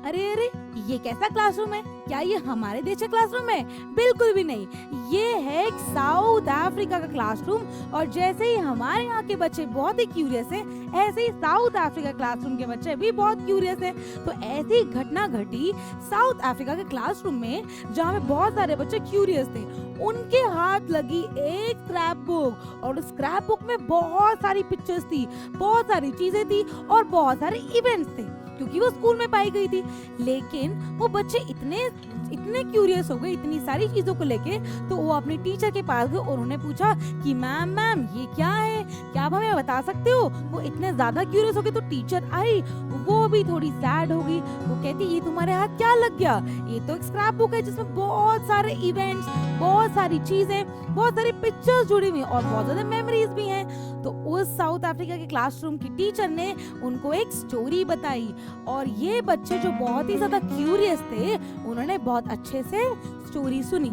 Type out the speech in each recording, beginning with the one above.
अरे अरे, ये कैसा क्लासरूम है? क्या ये हमारे देश का क्लासरूम है? बिल्कुल भी नहीं। ये है एक साउथ अफ्रीका का क्लासरूम। और जैसे ही हमारे यहाँ के बच्चे बहुत ही क्यूरियस है, ऐसे ही साउथ अफ्रीका क्लासरूम के बच्चे भी बहुत क्यूरियस है। तो ऐसी घटना घटी साउथ अफ्रीका के क्लासरूम में, जहाँ पे बहुत सारे बच्चे क्यूरियस थे। उनके हाथ लगी एक स्क्रैप बुक, और उस स्क्रैप बुक में बहुत सारी पिक्चर्स थी, बहुत सारी चीजें थी और बहुत सारे इवेंट्स थे, क्योंकि वो स्कूल में पाई गई थी। लेकिन वो बच्चे इतने इतने क्यूरियस हो गए इतनी सारी चीजों को लेके, तो वो अपनी टीचर के पास गए और उन्होंने पूछा कि मैम मैम ये क्या है, क्या आप हमें बता सकते हो? वो इतने ज्यादा क्यूरियस हो गए। तो टीचर आई, वो भी थोड़ी सैड हो गई। वो कहती ये तुम्हारे हाथ क्या लग गया? ये तो एक स्क्रैप बुक है जिसमें बहुत सारे इवेंट्स, बहुत सारी चीजें, बहुत सारी पिक्चर्स जुड़ी हुई और बहुत ज्यादा मेमोरीज भी हैं। तो उस साउथ अफ्रीका के क्लासरूम की टीचर ने उनको एक स्टोरी बताई, और ये बच्चे जो बहुत ही ज्यादा क्यूरियस थे, उन्होंने बहुत अच्छे से स्टोरी सुनी।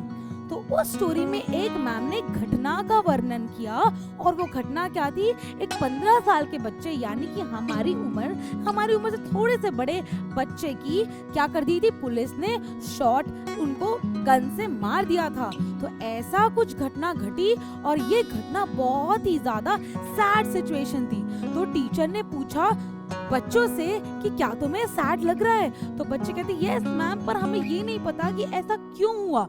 तो उस स्टोरी में एक मैम ने घटना का वर्णन किया, और वो घटना क्या थी? एक 15 साल के बच्चे, यानी कि हमारी उम्र से थोड़े से बड़े बच्चे की क्या कर दी थी? पुलिस ने शॉट उनको गन से मार दिया था। तो ऐसा कुछ घटना घटी, और ये घटना बहुत ही ज्यादा सैड सिचुएशन थी। तो टीचर ने पूछा बच्चों से कि क्या तुम्हें सैड लग रहा है? तो बच्चे कहते यस मैम, पर हमें ये नहीं पता कि ऐसा क्यों हुआ।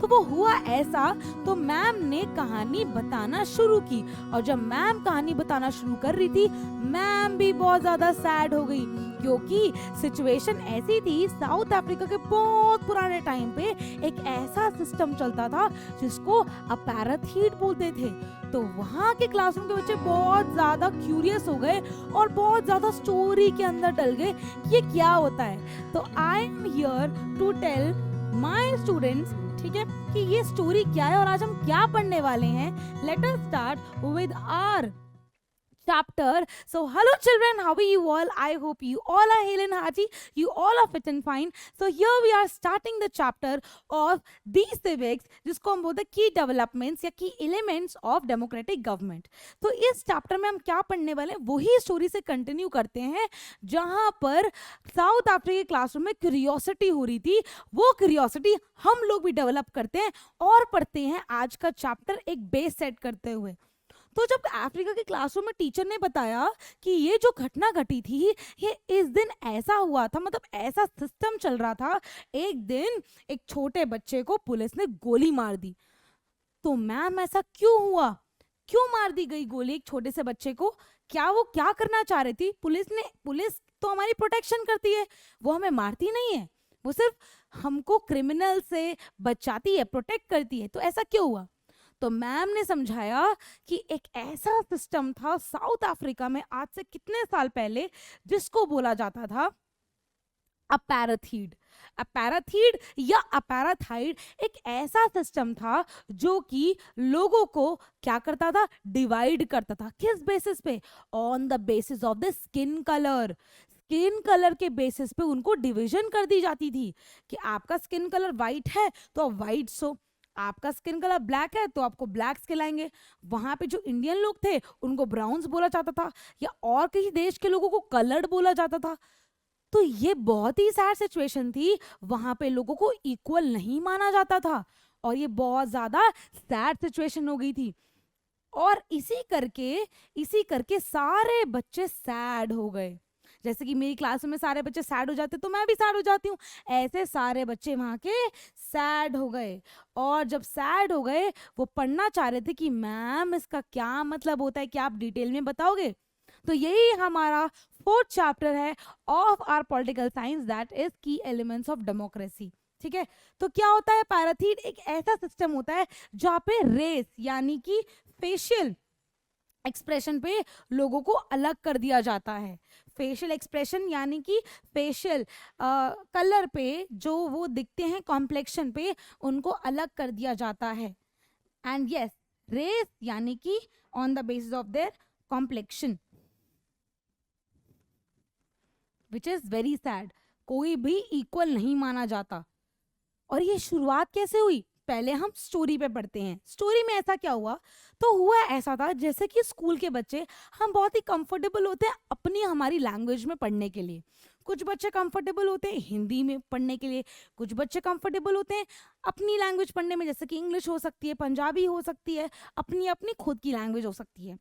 तो वो हुआ ऐसा, तो मैम ने कहानी बताना शुरू की, और जब मैम कहानी बताना शुरू कर रही थी, मैम भी बहुत ज्यादा सैड हो गई, क्योंकि सिचुएशन ऐसी थी। साउथ अफ्रीका के बहुत पुराने टाइम पे एक ऐसा सिस्टम चलता था जिसको अपार्थाइड बोलते थे। तो वहाँ के क्लासरूम के बच्चे बहुत ज्यादा क्यूरियस हो गए और बहुत ज्यादा स्टोरी के अंदर डल गए कि ये क्या होता है। तो I am here to tell my students, ठीक है, कि ये स्टोरी क्या है और आज हम क्या पढ़ने वाले हैं। Let us start with our chapter. So hello children, how are you all? I hope you all are hale and hearty, you all are fit and fine. So here we are starting the chapter of the civics, जिसको हम बोलते हैं की developments या की elements of democratic government. तो इस chapter में हम क्या पढ़ने वाले हैं, वही स्टोरी से कंटिन्यू करते हैं जहां पर साउथ अफ्रीका क्लासरूम में क्यूरियोसिटी हो रही थी। वो क्यूरियोसिटी हम लोग भी डेवलप करते हैं और पढ़ते हैं आज का चैप्टर एक बेस सेट करते हुए। तो जब अफ्रीका के क्लासरूम में टीचर ने बताया कि ये जो घटना घटी थी, ये इस दिन ऐसा हुआ था, मतलब ऐसा सिस्टम चल रहा था। एक दिन एक छोटे बच्चे को पुलिस ने गोली मार दी। तो मैम ऐसा क्यों हुआ? क्यों मार दी गई गोली एक छोटे से बच्चे को? क्या वो क्या करना चाह रही थी? पुलिस तो हमारी प्रोटेक्शन करती है, वो हमें मारती नहीं है, वो सिर्फ हमको क्रिमिनल से बचाती है, प्रोटेक्ट करती है। तो ऐसा क्यों हुआ? तो मैम ने समझाया कि एक ऐसा सिस्टम था साउथ अफ्रीका में आज से कितने साल पहले, जिसको बोला जाता था अपार्थाइड। अपार्थाइड या अपार्थाइड एक ऐसा सिस्टम था जो कि लोगों को क्या करता था? डिवाइड करता था। किस बेसिस पे? On the basis of the skin colour. Skin colour के बेसिस पे उनको डिवीजन कर दी जाती थी कि आपका स्किन कलर वाइट है तो आप वाइट सो, आपका स्किन कलर ब्लैक है तो आपको ब्लैक्स खिलाएंगे। वहां पे जो इंडियन लोग थे उनको ब्राउन्स बोला जाता था, या और किसी देश के लोगों को कलर्ड बोला जाता था। तो ये बहुत ही सैड सिचुएशन थी, वहां पे लोगों को इक्वल नहीं माना जाता था, और ये बहुत ज्यादा सैड सिचुएशन हो गई थी। और इसी करके सारे बच्चे सैड हो गए। जैसे कि मेरी क्लास में सारे बच्चे सैड हो जाते तो मैं भी सैड हो जाती हूँ, ऐसे सारे बच्चे वहाँ के सैड हो गए। और जब सैड हो गए, वो पढ़ना चाह रहे थे कि मैम इसका क्या मतलब होता है, क्या आप डिटेल में बताओगे? तो यही हमारा फोर्थ चैप्टर है of our political science, that is key elements of democracy. ठीक है, तो क्या होता है? पैराथीड एक ऐसा सिस्टम होता है जहाँ पे रेस यानी कि फेशियल एक्सप्रेशन पे लोगों को अलग कर दिया जाता है। फेशियल एक्सप्रेशन यानी कि फेशियल कलर पे जो वो दिखते हैं, कॉम्प्लेक्शन पे उनको अलग कर दिया जाता है। एंड यस, रेस यानी कि on the basis of their complexion, which is very sad. कोई भी इक्वल नहीं माना जाता। और ये शुरुआत कैसे हुई? पहले हम स्टोरी पे पढ़ते हैं। स्टोरी में ऐसा क्या हुआ? तो हुआ ऐसा था जैसे कि स्कूल के बच्चे हम बहुत ही कंफर्टेबल होते हैं अपनी हमारी लैंग्वेज में पढ़ने के लिए। कुछ बच्चे कंफर्टेबल होते हैं हिंदी में पढ़ने के लिए, कुछ बच्चे कंफर्टेबल होते हैं अपनी लैंग्वेज पढ़ने में, जैसे कि इंग्लिश हो सकती है, पंजाबी हो सकती है, अपनी अपनी खुद की लैंग्वेज हो सकती है।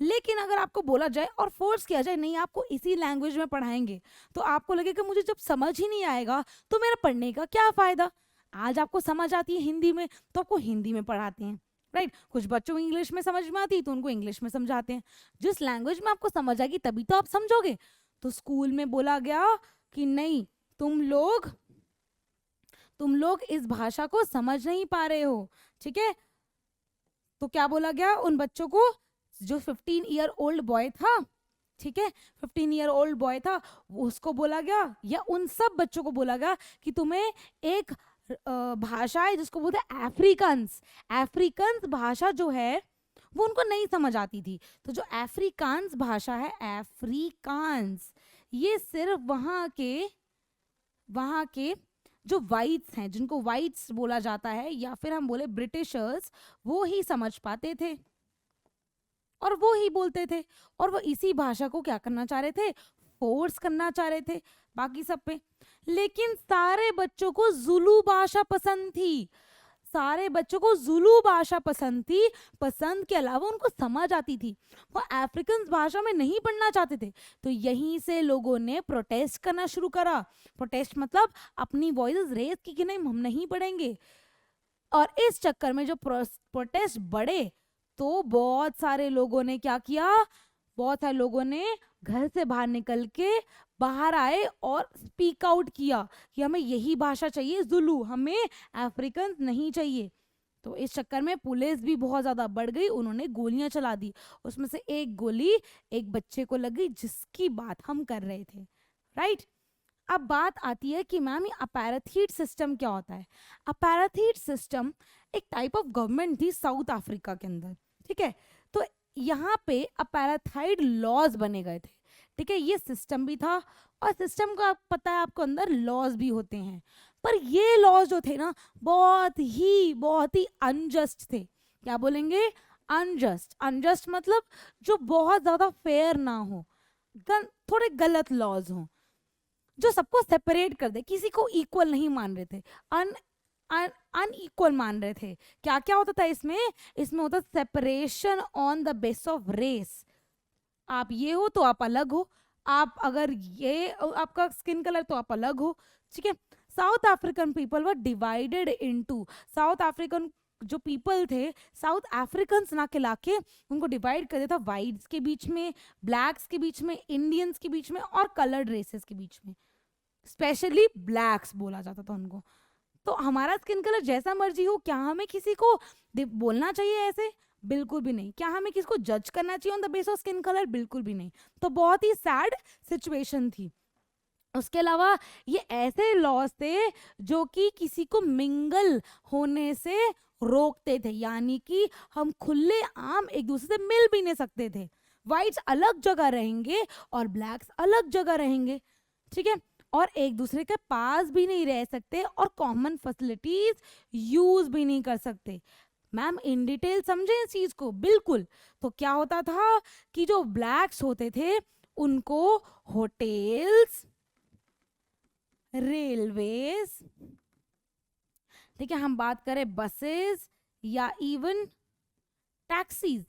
लेकिन अगर आपको बोला जाए और फोर्स किया जाए नहीं आपको इसी लैंग्वेज में पढ़ाएंगे, तो आपको लगेगा मुझे जब समझ ही नहीं आएगा तो मेरा पढ़ने का क्या फ़ायदा। आज आपको समझ आती है हिंदी में तो आपको हिंदी में पढ़ाते हैं, राइट। कुछ बच्चों को इंग्लिश में समझ में आती है तो उनको इंग्लिश में समझाते हैं। जिस लैंग्वेज में आपको समझ आएगी तभी तो आप समझोगे। तो स्कूल में बोला गया कि नहीं, तुम लोग इस भाषा को समझ नहीं पा रहे हो, ठीक है। तो क्या बोला गया उन बच्चों को, जो 15 ईयर ओल्ड बॉय था, ठीक है, 15 ईयर ओल्ड बॉय था, उसको बोला गया, या उन सब बच्चों को बोला गया कि तुम्हें एक भाषा है जिसको बोलते हैं अफ्रीकान्स भाषा जो है वो उनको नहीं समझ आती थी। तो जो अफ्रीकान्स भाषा है, अफ्रीकान्स, ये सिर्फ वहाँ के जो वाइट्स हैं, जिनको वाइट्स बोला जाता है, या फिर हम बोले ब्रिटिशर्स, वो ही समझ पाते थे और वो ही बोलते थे। और वो इसी भाषा को क्या करना चाह रहे थे, फोर्स करना चाह रहे थे बाकी सब पे। लेकिन सारे बच्चों को जुलू भाषा पसंद थी, सारे बच्चों को जुलू भाषा पसंद थी। पसंद के अलावा उनको समझ आती थी, वो अफ्रीकन भाषा में नहीं पढ़ना चाहते थे। तो यहीं से लोगों ने प्रोटेस्ट करना शुरू करा। प्रोटेस्ट मतलब अपनी वॉइस रेज की कि नहीं हम नहीं पढ़ेंगे। और इस चक्कर में जो प्रोटेस्ट बढ़े तो बहुत सारे लोगों ने क्या किया, बहुत सारे लोगों ने घर से बाहर निकल के बाहर आए और स्पीक आउट किया कि हमें यही भाषा चाहिए, जुलू, हमें अफ्रीकन नहीं चाहिए। तो इस चक्कर में पुलिस भी बहुत ज्यादा बढ़ गई, उन्होंने गोलियां चला दी। उसमें से एक गोली एक बच्चे को लगी जिसकी बात हम कर रहे थे, राइट। अब बात आती है कि मैम ये अपार्थाइड सिस्टम क्या होता है। अपार्थाइड सिस्टम एक टाइप ऑफ गवर्नमेंट थी साउथ अफ्रीका के अंदर, ठीक है। तो यहाँ पे अपार्थाइड लॉज बने गए थे, ठीक है। ये सिस्टम भी था और सिस्टम का पता है आपको अंदर लॉज भी होते हैं। पर ये लॉज जो थे ना बहुत ही अनजस्ट थे। क्या बोलेंगे, अनजस्ट। अनजस्ट मतलब जो बहुत ज्यादा फेयर ना हो, थोड़े गलत लॉज हों, जो सबको सेपरेट कर दे, किसी को इक्वल नहीं मान रहे थे, अनइक्वल मान रहे थे। क्या क्या होता था इसमें होता separation on the base of race. आप ये हो तो आप अलग हो, आप अगर ये आपका स्किन कलर तो आप अलग हो, ठीक है। South African people were divided into, south African जो पीपल थे, साउथ अफ्रीकन्स ना खिला के उनको डिवाइड कर दिया था वाइट्स के बीच में, ब्लैक्स के बीच में, इंडियंस के बीच में और कलर्ड रेसेस के बीच में। स्पेशली ब्लैक्स बोला जाता था उनको। तो हमारा स्किन कलर जैसा मर्जी हो, क्या हमें किसी को बोलना चाहिए ऐसे? बिल्कुल भी नहीं। क्या हमें किसी को जज करना चाहिए on the base of skin colour? बिल्कुल भी नहीं। तो बहुत ही सैड सिचुएशन थी। उसके अलावा ये ऐसे लॉज थे जो कि किसी को मिंगल होने से रोकते थे, यानी कि हम खुले आम एक दूसरे से मिल भी नहीं सकते थे। वाइट्स अलग जगह रहेंगे और ब्लैक्स अलग जगह रहेंगे, ठीक है, और एक दूसरे के पास भी नहीं रह सकते और कॉमन फैसिलिटीज यूज भी नहीं कर सकते। मैम इन डिटेल समझे इस चीज को? बिल्कुल। तो क्या होता था कि जो ब्लैक्स होते थे उनको होटल्स, रेलवेज, ठीक है, हम बात करें बसेस या इवन टैक्सीज,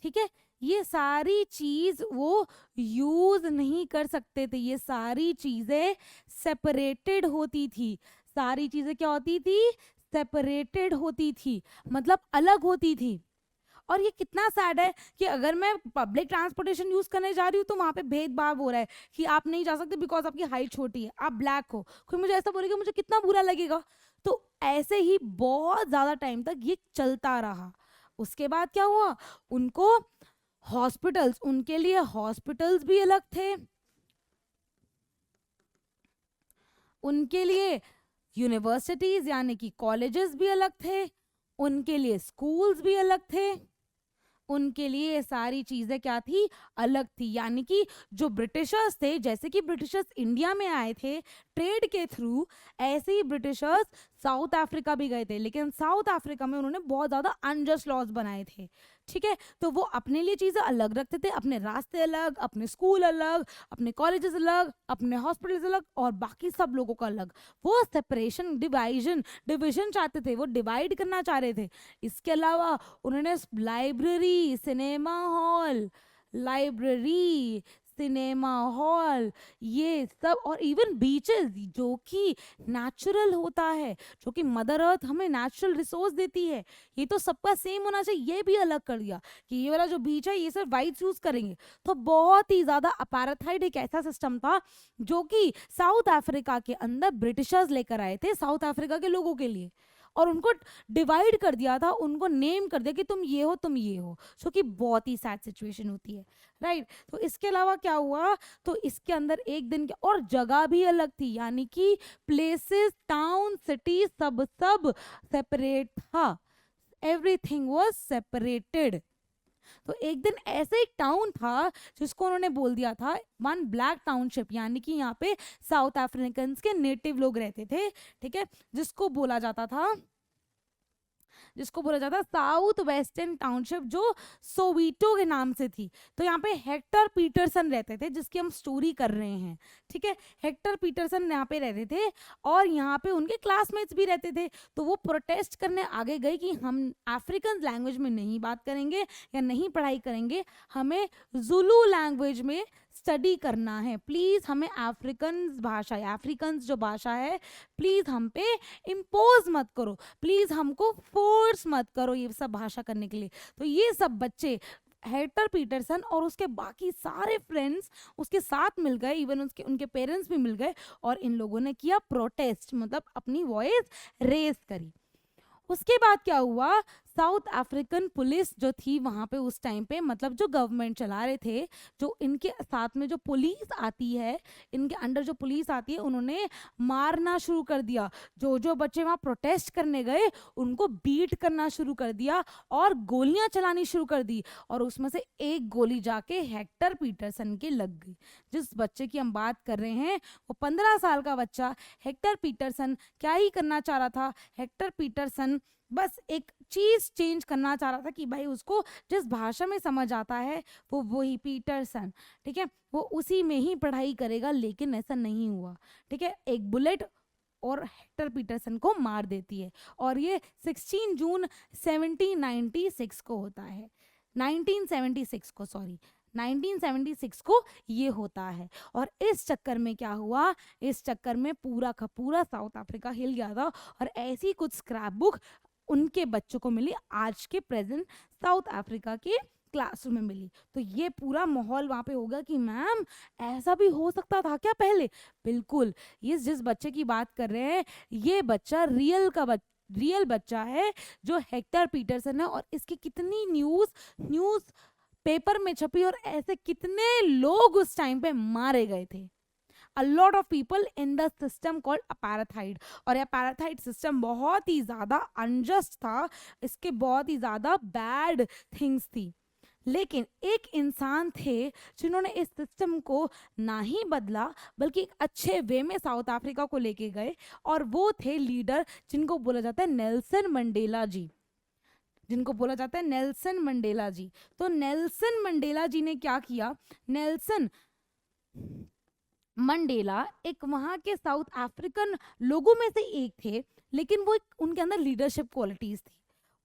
ठीक है, ये सारी चीज वो यूज नहीं कर सकते थे। ये सारी चीजें सेपरेटेड होती थी। सारी चीजें क्या होती थी? सेपरेटेड होती थी, मतलब अलग होती थी। और ये कितना सैड है कि अगर मैं पब्लिक ट्रांसपोर्टेशन यूज करने जा रही हूँ तो वहां पे भेदभाव हो रहा है कि आप नहीं जा सकते बिकॉज आपकी हाइट छोटी है, आप ब्लैक हो। कोई मुझे ऐसा बोलेगा, मुझे कितना बुरा लगेगा। तो ऐसे ही बहुत ज्यादा टाइम तक ये चलता रहा। उसके बाद क्या हुआ, उनको हॉस्पिटल्स, उनके लिए हॉस्पिटल्स भी अलग थे, उनके लिए यूनिवर्सिटीज यानी कि कॉलेजेस भी अलग थे, उनके लिए स्कूल्स भी अलग थे, उनके लिए सारी चीजें क्या थी? अलग थी। यानी कि जो ब्रिटिशर्स थे, जैसे कि ब्रिटिशर्स इंडिया में आए थे ट्रेड के थ्रू, ऐसे ही ब्रिटिशर्स साउथ अफ्रीका भी गए थे। लेकिन साउथ अफ्रीका में उन्होंने बहुत ज्यादा अनजस्ट लॉज बनाए थे, ठीक है। तो वो अपने लिए चीज़ें अलग रखते थे, अपने रास्ते अलग, अपने स्कूल अलग, अपने कॉलेजेस अलग, अपने हॉस्पिटल्स अलग, और बाकी सब लोगों का अलग। वो सेपरेशन, डिविजन चाहते थे, वो डिवाइड करना चाह रहे थे। इसके अलावा उन्होंने लाइब्रेरी, सिनेमा हॉल, ये सब, और इवन बीचेस जो कि नेचुरल होता है, जो कि मदर अर्थ हमें नेचुरल रिसोर्स देती है, ये तो सबका सेम होना चाहिए, ये भी अलग कर दिया कि ये वाला जो बीच है ये सिर्फ वाइट यूज करेंगे। तो बहुत ही ज्यादा अपार्थाइड एक ऐसा सिस्टम था जो कि साउथ अफ्रीका के अंदर ब्रिटिशर्स लेकर आए थे साउथ अफ्रीका के लोगों के लिए, और उनको डिवाइड कर दिया था, उनको नेम कर दिया कि तुम ये हो, तुम ये हो, जो कि बहुत ही सैड सिचुएशन होती है, राइट। तो इसके अलावा क्या हुआ, तो इसके अंदर एक दिन के और जगह भी अलग थी, यानी कि प्लेसेस, टाउन, सिटी, सब सेपरेट था, एवरीथिंग वाज सेपरेटेड। तो एक दिन ऐसे एक टाउन था जिसको उन्होंने बोल दिया था वन ब्लैक टाउनशिप, यानी कि यहाँ पे साउथ अफ्रीकन के नेटिव लोग रहते थे, ठीक है, जिसको बोला जाता साउथ वेस्टर्न टाउनशिप, जो सोवीटो के नाम से थी। तो यहाँ पे हेक्टर पीटरसन रहते थे, जिसकी हम स्टोरी कर रहे हैं, ठीक है। हेक्टर पीटरसन यहाँ पे रहते थे और यहाँ पे उनके क्लासमेट्स भी रहते थे। तो वो प्रोटेस्ट करने आगे गए कि हम अफ्रीकन लैंग्वेज में नहीं बात करेंगे या नहीं पढ़ाई करेंगे, हमें जुलू लैंग्वेज में स्टडी करना है, प्लीज हमें अफ्रीकन जो भाषा है प्लीज हम पे इम्पोज मत करो, प्लीज हमको फोर्स मत करो ये सब भाषा करने के लिए। तो ये सब बच्चे हेक्टर पीटरसन और उसके बाकी सारे फ्रेंड्स उसके साथ मिल गए, इवन उनके पेरेंट्स भी मिल गए, और इन लोगों ने किया प्रोटेस्ट, मतलब अपनी वॉइस रेज करी। उसके बाद क्या हुआ, साउथ अफ्रीकन पुलिस जो थी वहां पे उस टाइम पे, मतलब जो गवर्नमेंट चला रहे थे, जो इनके साथ में जो पुलिस आती है, इनके अंडर जो पुलिस आती है, उन्होंने मारना शुरू कर दिया। जो जो बच्चे वहां प्रोटेस्ट करने गए उनको बीट करना शुरू कर दिया और गोलियां चलानी शुरू कर दी, और उसमें से एक गोली जाके हेक्टर पीटरसन के लग गई। जिस बच्चे की हम बात कर रहे हैं वो 15 साल का बच्चा हेक्टर पीटरसन क्या ही करना चाह रहा था, हेक्टर पीटरसन बस एक चीज चेंज करना चाह रहा था कि भाई उसको जिस भाषा में समझ आता है वो वही पीटरसन, ठीक है, वो उसी में ही पढ़ाई करेगा, लेकिन ऐसा नहीं हुआ, ठीक है। एक बुलेट और हेक्टर पीटरसन को मार देती है, और ये 16 जून 1796 को होता है, 1976 को ये होता है। और इस चक्कर में क्या हुआ, इस चक्कर में पूरा का पूरा साउथ अफ्रीका हिल गया था, और ऐसी कुछ स्क्रैप बुक उनके बच्चों को मिली, आज के प्रेजेंट साउथ अफ्रीका के क्लासरूम में मिली। तो ये पूरा माहौल वहां पे होगा कि मैम ऐसा भी हो सकता था क्या पहले। बिल्कुल, ये जिस बच्चे की बात कर रहे हैं ये बच्चा रियल बच्चा है जो हेक्टर पीटरसन है, और इसकी कितनी न्यूज पेपर में छपी, और ऐसे कितने लोग उस टाइम पे मारे गए थे। A lot of people in the system called apartheid, और apartheid system बहुत ही ज्यादा अनजस्ट था, इसके बहुत ही ज्यादा बैड थिंग्स थी, लेकिन एक इंसान थे जिन्होंने इस सिस्टम को ना ही बदला बल्कि एक अच्छे वे में साउथ अफ्रीका को लेके गए, और वो थे लीडर जिनको बोला जाता है नेल्सन मंडेला जी, तो नेल्सन मंडेला जी ने क्या किया, नेल्सन मंडेला एक वहां के साउथ अफ्रीकन लोगों में से एक थे, लेकिन वो उनके अंदर लीडरशिप क्वालिटीज थी।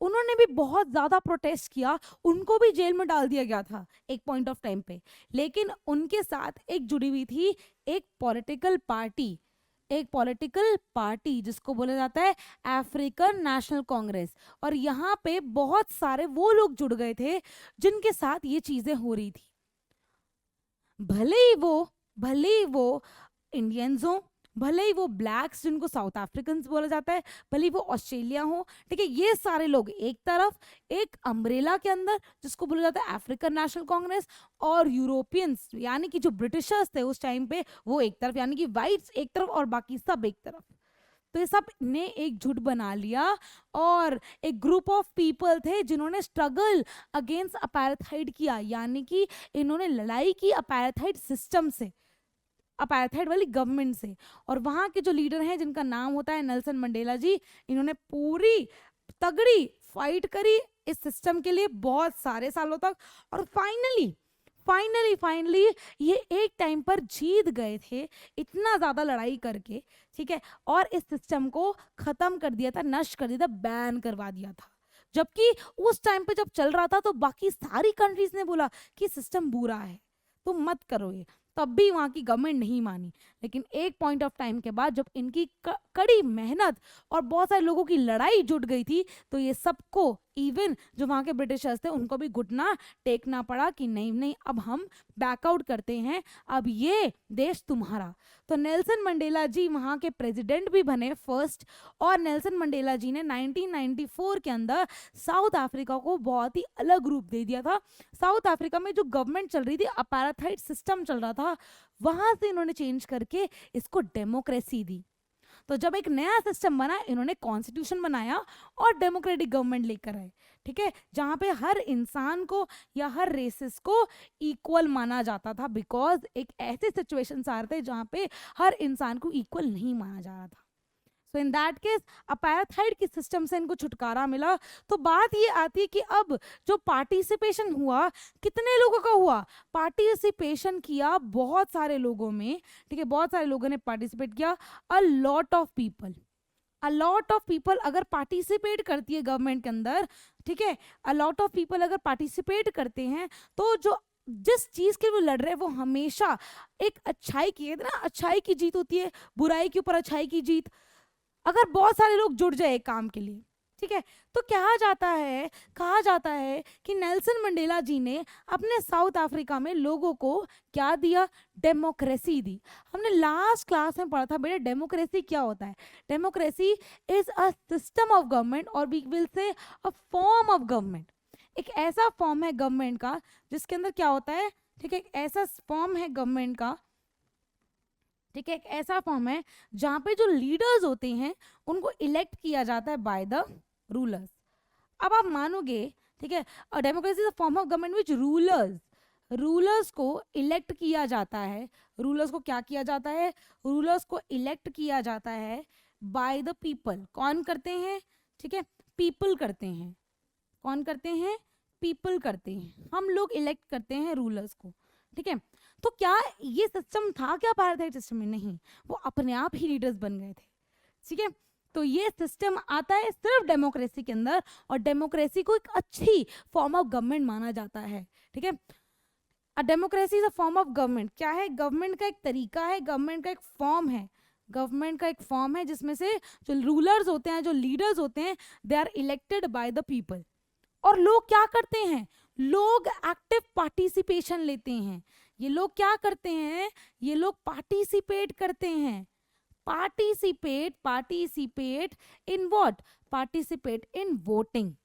उन्होंने भी बहुत ज्यादा प्रोटेस्ट किया, उनको भी जेल में डाल दिया गया था एक पॉइंट ऑफ टाइम पे, लेकिन उनके साथ एक जुड़ी हुई थी एक पॉलिटिकल पार्टी जिसको बोला जाता है अफ्रीकन नेशनल कांग्रेस, और यहाँ पे बहुत सारे वो लोग जुड़ गए थे जिनके साथ ये चीजें हो रही थी। भले ही वो इंडियंस हो, भले ही वो ब्लैक्स जिनको साउथ अफ्रीकन बोला जाता है, भले ही वो ऑस्ट्रेलिया हो, ठीक है, ये सारे लोग एक तरफ, एक अम्ब्रेला के अंदर जिसको बोला जाता है अफ्रीकन नेशनल कांग्रेस, और यूरोपियंस यानी कि जो ब्रिटिशर्स थे उस टाइम पे वो एक तरफ, यानी कि वाइट्स एक तरफ और बाकी सब एक तरफ। तो ये सब ने एक झुंड बना लिया, और एक ग्रुप ऑफ पीपल थे जिन्होंने स्ट्रगल अगेंस्ट अपार्थाइड किया, यानी कि इन्होंने लड़ाई की अपार्थाइड सिस्टम से, अपार्थाइड वाली गवर्नमेंट से। और वहाँ के जो लीडर हैं जिनका नाम होता है नेल्सन मंडेला जी, इन्होंने पूरी तगड़ी फाइट करी इस सिस्टम के लिए बहुत सारे सालों तक, और फाइनली ये एक टाइम पर जीत गए थे, इतना ज्यादा लड़ाई करके, ठीक है, और इस सिस्टम को खत्म कर दिया था, नष्ट कर दिया था, बैन करवा दिया था। जबकि उस टाइम पे जब चल रहा था तो बाकी सारी कंट्रीज ने बोला कि सिस्टम बुरा है, तुम मत करो ये, तब भी वहाँ की गवर्नमेंट नहीं मानी। लेकिन एक पॉइंट ऑफ टाइम के बाद जब इनकी कड़ी मेहनत और बहुत सारे लोगों की लड़ाई जुट गई थी, तो ये सबको, इवन जो वहाँ के ब्रिटिशर्स थे, उनको भी घुटना टेकना पड़ा कि नहीं नहीं, अब हम बैकआउट करते हैं, अब ये देश तुम्हारा। तो नेल्सन मंडेला जी वहाँ के प्रेसिडेंट भी बने फर्स्ट, और नेल्सन मंडेला जी ने 1994 के अंदर साउथ अफ्रीका को बहुत ही अलग रूप दे दिया था। साउथ अफ्रीका में जो गवर्नमेंट चल रही थी, अपार्थाइड सिस्टम चल रहा था, वहां से इन्होंने चेंज करके इसको डेमोक्रेसी दी। तो जब एक नया सिस्टम बना, इन्होंने कॉन्स्टिट्यूशन बनाया और डेमोक्रेटिक गवर्नमेंट लेकर आए, ठीक है, जहां पे हर इंसान को या हर रेसेस को इक्वल माना जाता था, बिकॉज एक ऐसे सिचुएशन आ रहे थे जहां पे हर इंसान को इक्वल नहीं माना जा रहा था। सो इन दैट केस अपार्थाइड के सिस्टम से इनको छुटकारा मिला। तो बात ये आती है कि अब जो पार्टिसिपेशन हुआ, कितने लोगों का हुआ? पार्टिसिपेशन किया बहुत सारे लोगों में, ठीक है, बहुत सारे लोगों ने पार्टिसिपेट किया। अ लॉट ऑफ पीपल अगर पार्टिसिपेट करती है गवर्नमेंट के अंदर, ठीक है, अ लॉट ऑफ पीपल अगर पार्टिसिपेट करते हैं, तो जो जिस चीज के वो लड़ रहे हैं वो हमेशा एक अच्छाई की, ना अच्छाई की जीत होती है, बुराई के ऊपर अच्छाई की जीत। अगर बहुत सारे लोग जुड़ जाए एक काम के लिए, ठीक है, तो कहा जाता है कि नेल्सन मंडेला जी ने अपने साउथ अफ्रीका में लोगों को क्या दिया? डेमोक्रेसी दी। हमने लास्ट क्लास में पढ़ा था बेटा, डेमोक्रेसी क्या होता है? Democracy is a system of government, और we will say a form of government. एक ऐसा फॉर्म है गवर्नमेंट का जिसके अंदर क्या होता है, ठीक है, एक ऐसा फॉर्म है गवर्नमेंट का, ठीक है, एक ऐसा फॉर्म है जहां पे जो लीडर्स होते हैं उनको इलेक्ट किया जाता है बाय द रूलर्स। अब आप मानोगे, ठीक है, democracy is a form of government which rulers को इलेक्ट किया जाता है। रूलर्स को क्या किया जाता है? रूलर्स को इलेक्ट किया जाता है बाय द पीपल। कौन करते हैं? ठीक है, पीपल करते हैं। कौन करते हैं? पीपल करते हैं। हम लोग इलेक्ट करते हैं रूलर्स को, ठीक है। तो क्या ये सिस्टम था क्या अपार्थाइड सिस्टम में? नहीं, वो अपने आप ही लीडर्स बन गए थे, ठीक है। तो ये सिस्टम आता है सिर्फ डेमोक्रेसी के अंदर, और डेमोक्रेसी को एक अच्छी फॉर्म ऑफ गवर्नमेंट माना जाता है, ठीक है। Democracy is a form of government. क्या है? गवर्नमेंट का एक तरीका है, गवर्नमेंट का एक फॉर्म है, गवर्नमेंट का एक फॉर्म है जिसमें से जो रूलर्स होते हैं, जो लीडर्स होते हैं, they are elected by the people. और लोग क्या करते हैं? लोग एक्टिव पार्टिसिपेशन लेते हैं। ये लोग क्या करते हैं? ये लोग पार्टिसिपेट करते हैं। Participate in what? Participate in voting.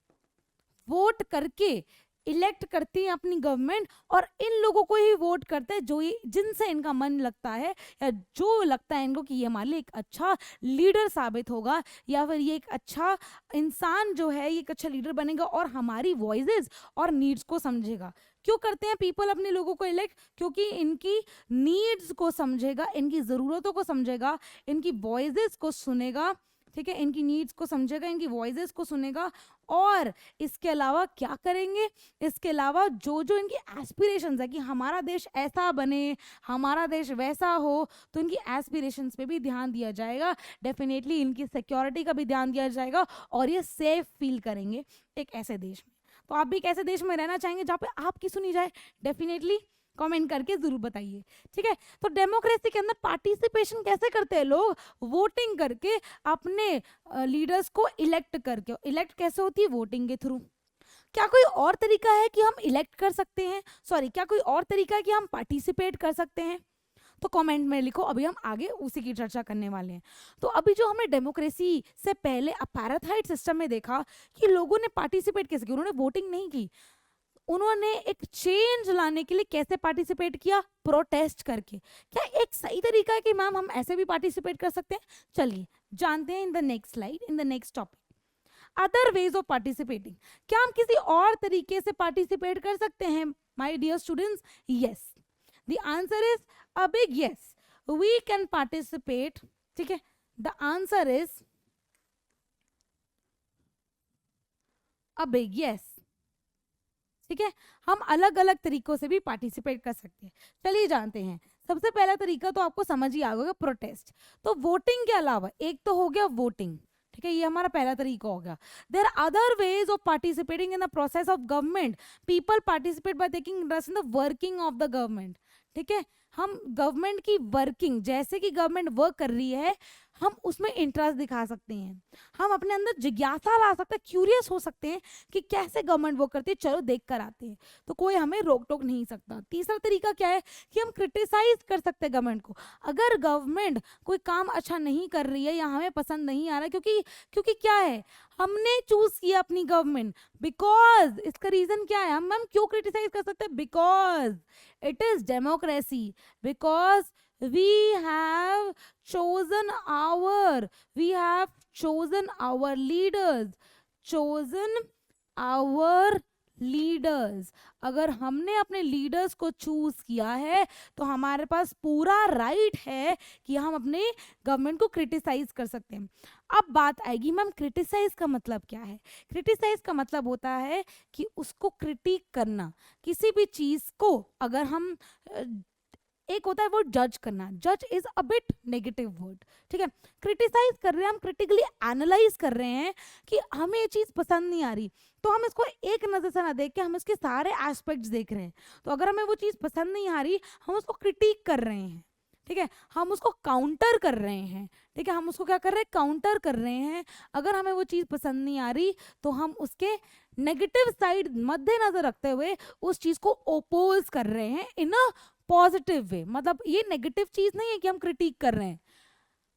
Vote करके इलेक्ट करती है अपनी गवर्नमेंट, और इन लोगों को ही वोट करते हैं जो जिनसे इनका मन लगता है, या जो लगता है इनको कि ये हमारे लिए एक अच्छा लीडर साबित होगा, या फिर ये एक अच्छा इंसान जो है, ये एक अच्छा लीडर बनेगा और हमारी वॉइसेस और नीड्स को समझेगा। क्यों करते हैं पीपल अपने लोगों को इलेक्ट? क्योंकि इनकी नीड्स को समझेगा, इनकी ज़रूरतों को समझेगा, इनकी वॉइसेस को सुनेगा, ठीक है, इनकी नीड्स को समझेगा, इनकी वॉइसेस को सुनेगा। और इसके अलावा क्या करेंगे? इसके अलावा जो जो इनकी एस्पिरेशंस है कि हमारा देश ऐसा बने, हमारा देश वैसा हो, तो इनकी एस्पिरेशंस पे भी ध्यान दिया जाएगा। डेफिनेटली इनकी सिक्योरिटी का भी ध्यान दिया जाएगा, और ये सेफ फील करेंगे एक ऐसे देश में। तो आप भी एक ऐसे देश में रहना चाहेंगे जहाँ पे आपकी सुनी जाए? डेफिनेटली कमेंट करके जरूर बताइए, ठीक है। तो डेमोक्रेसी के अंदर पार्टिसिपेशन कैसे करते हैं लोग? वोटिंग करके, अपने लीडर्स को इलेक्ट करके। इलेक्ट कैसे होती है? वोटिंग के थ्रू। क्या कोई और तरीका है कि हम इलेक्ट कर सकते हैं? सॉरी, क्या कोई और तरीका है कि हम पार्टिसिपेट कर सकते हैं? तो कमेंट में लिखो, अभी हम आगे उसी की चर्चा करने वाले हैं। तो अभी जो हमने डेमोक्रेसी से पहले अपार्थाइड सिस्टम में देखा कि लोगों ने पार्टिसिपेट कैसे किया, उन्होंने वोटिंग नहीं की, उन्होंने एक चेंज लाने के लिए कैसे पार्टिसिपेट किया? प्रोटेस्ट करके। क्या एक सही तरीका है कि मैम हम ऐसे भी पार्टिसिपेट कर सकते हैं? चलिए जानते हैं in the next slide, in the next topic. Other ways of participating. क्या हम किसी और तरीके से पार्टिसिपेट कर सकते हैं my dear students? Yes, the answer is a big yes, we can participate, ठीक है। The answer is a big yes. ठीक है, हम अलग अलग तरीकों से भी पार्टिसिपेट कर सकते हैं। चलिए जानते हैं। सबसे पहला तरीका तो आपको समझ ही आ गया, प्रोटेस्ट। तो वोटिंग के अलावा एक तो हो गया वोटिंग, ठीक है, ये हमारा पहला तरीका हो गया। There are other ways of participating in the process of government. People participate by taking interest in the working of the government. ठीक है, हम गवर्नमेंट की वर्किंग, जैसे कि गवर्नमेंट वर्क कर रही है, हम उसमें इंटरेस्ट दिखा सकते हैं। हम अपने अंदर जिज्ञासा ला सकते हैं, क्यूरियस हो सकते हैं कि कैसे गवर्नमेंट वर्क करती है, चलो देख कर आते हैं। तो कोई हमें रोक टोक नहीं सकता। तीसरा तरीका क्या है कि हम क्रिटिसाइज कर सकते हैं गवर्नमेंट को। अगर गवर्नमेंट कोई काम अच्छा नहीं कर रही है या हमें पसंद नहीं आ रहा है, क्योंकि क्या है, हमने चूज किया अपनी गवर्नमेंट, बिकॉज इसका रीजन क्या है, हम क्यों क्रिटिसाइज कर सकते हैं, because it is democracy, because we have chosen our leaders. अगर हमने अपने लीडर्स को चूज किया है तो हमारे पास पूरा राइट है कि हम अपने गवर्नमेंट को क्रिटिसाइज कर सकते हैं। अब बात आएगी मैम, क्रिटिसाइज का मतलब क्या है। क्रिटिसाइज का मतलब होता है कि उसको क्रिटिक करना, किसी भी चीज को। अगर हम एक होता है वो जज करना, जज is a bit negative word, ठीक है। क्रिटिसाइज कर रहे हैं, हम क्रिटिकली एनालाइज कर रहे हैं कि हमें ये चीज पसंद नहीं आ रही, तो हम इसको एक नजर से ना देख के हम इसके सारे एस्पेक्ट्स देख रहे हैं। तो अगर हमें वो चीज पसंद नहीं आ रही, हम उसको क्रिटिक कर रहे हैं, ठीक है, हम उसको काउंटर कर रहे हैं, ठीक है, हम उसको क्या कर रहे हैं, काउंटर कर रहे हैं। अगर हमें वो चीज पसंद नहीं आ रही तो हम उसके नेगेटिव साइड मद्देनजर रखते हुए उस चीज को ओपोज कर रहे हैं इन अ पॉजिटिव वे। मतलब ये नेगेटिव चीज नहीं है कि हम क्रिटिक कर रहे हैं,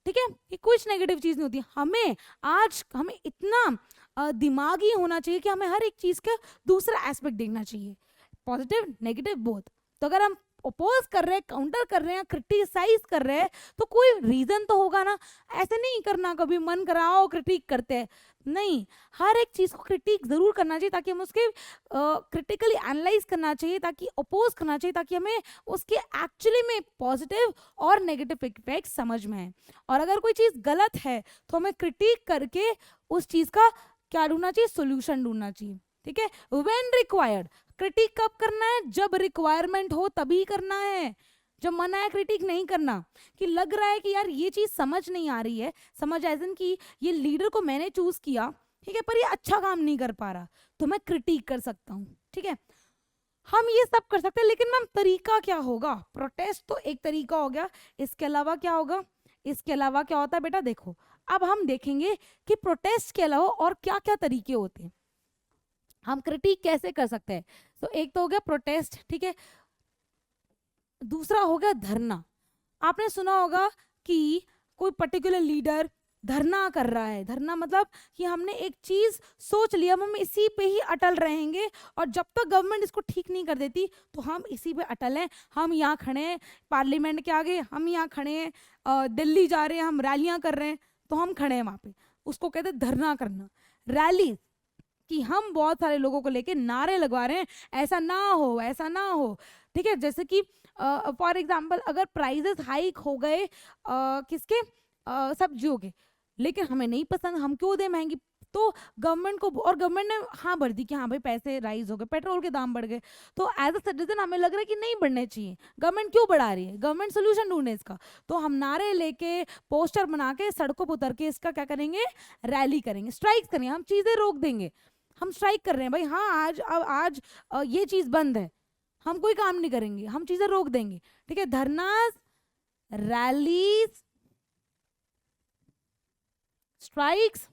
ठीक है, ये कुछ नेगेटिव चीज नहीं होती। हमें इतना दिमागी होना चाहिए कि हमें हर एक चीज का दूसरा एस्पेक्ट देखना चाहिए, पॉजिटिव नेगेटिव बोथ। तो अगर हम ओपोज कर रहे हैं, काउंटर कर रहे हैं, क्रिटिसाइज कर रहे हैं, तो कोई रीजन तो होगा ना। ऐसे नहीं करना कभी मन कराओ क्रिटिक करते हैं, नहीं, हर एक चीज को क्रिटिक जरूर करना चाहिए, ताकि हम उसके क्रिटिकली एनालाइज करना चाहिए, ताकि ओपोज करना चाहिए, ताकि हमें उसके एक्चुअली में पॉजिटिव और नेगेटिव इफेक्ट समझ में आए। और अगर कोई चीज गलत है तो हमें क्रिटिक करके उस चीज का क्या ढूंढना चाहिए, सोल्यूशन ढूंढना चाहिए, ठीक है। व्हेन रिक्वायर्ड, क्रिटिक कब करना है, जब रिक्वायरमेंट हो तभी करना है। जब मना है क्रिटिक नहीं करना, कि लग रहा है कि यार ये चीज समझ नहीं आ रही है, समझ एजन कि ये लीडर को मैंने चूज किया, ठीक है, पर ये अच्छा काम नहीं कर पा रहा, तो मैं क्रिटिक कर सकता हूँ, ठीक है। हम ये सब कर सकते हैं, लेकिन मैम तरीका क्या होगा। प्रोटेस्ट तो एक तरीका हो गया, इसके अलावा क्या होगा, इसके अलावा क्या होता है बेटा, देखो अब हम देखेंगे कि प्रोटेस्ट के अलावा और क्या क्या तरीके होते हैं, हम क्रिटिक कैसे कर सकते हैं। तो एक तो हो गया प्रोटेस्ट, ठीक है, दूसरा हो गया धरना। आपने सुना होगा कि कोई पर्टिकुलर लीडर धरना कर रहा है। धरना मतलब कि हमने एक चीज सोच लिया, हम इसी पे ही अटल रहेंगे, और जब तक गवर्नमेंट इसको ठीक नहीं कर देती तो हम इसी पे अटल हैं। हम यहाँ खड़े हैं पार्लियामेंट के आगे, हम यहाँ खड़े हैं, दिल्ली जा रहे हैं, हम रैलियां कर रहे हैं, तो हम खड़े हैं वहां पे, उसको कहते हैं धरना करना। रैली कि हम बहुत सारे लोगों को लेके नारे लगवा रहे हैं, ऐसा ना हो, ऐसा ना हो, ठीक है। जैसे कि फॉर एग्जाम्पल अगर प्राइजेस हाइक हो गए किसके, सब्जियों के, लेकिन हमें नहीं पसंद, हम क्यों दें महंगी, तो गवर्नमेंट को, और गवर्नमेंट ने हाँ भर दी कि हाँ भाई पैसे राइज हो गए, पेट्रोल के दाम बढ़ गए, तो एज अ सिटीजन हमें लग रहा है कि नहीं बढ़ने चाहिए, गवर्नमेंट क्यों बढ़ा रही है, गवर्नमेंट सोल्यूशन ढूंढे इसका। तो हम नारे लेके पोस्टर बना के सड़कों पर उतर के इसका क्या करेंगे, रैली करेंगे, स्ट्राइक करेंगे, हम चीजें रोक देंगे। हम स्ट्राइक कर रहे हैं भाई, हाँ आज ये चीज बंद है, हम कोई काम नहीं करेंगे, हम चीजें रोक देंगे, ठीक है। Dharnas, rallies, strikes,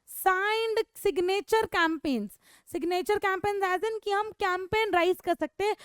signed signature campaigns. Signature campaigns as in कि हम कैंपेन राइज कर सकते हैं,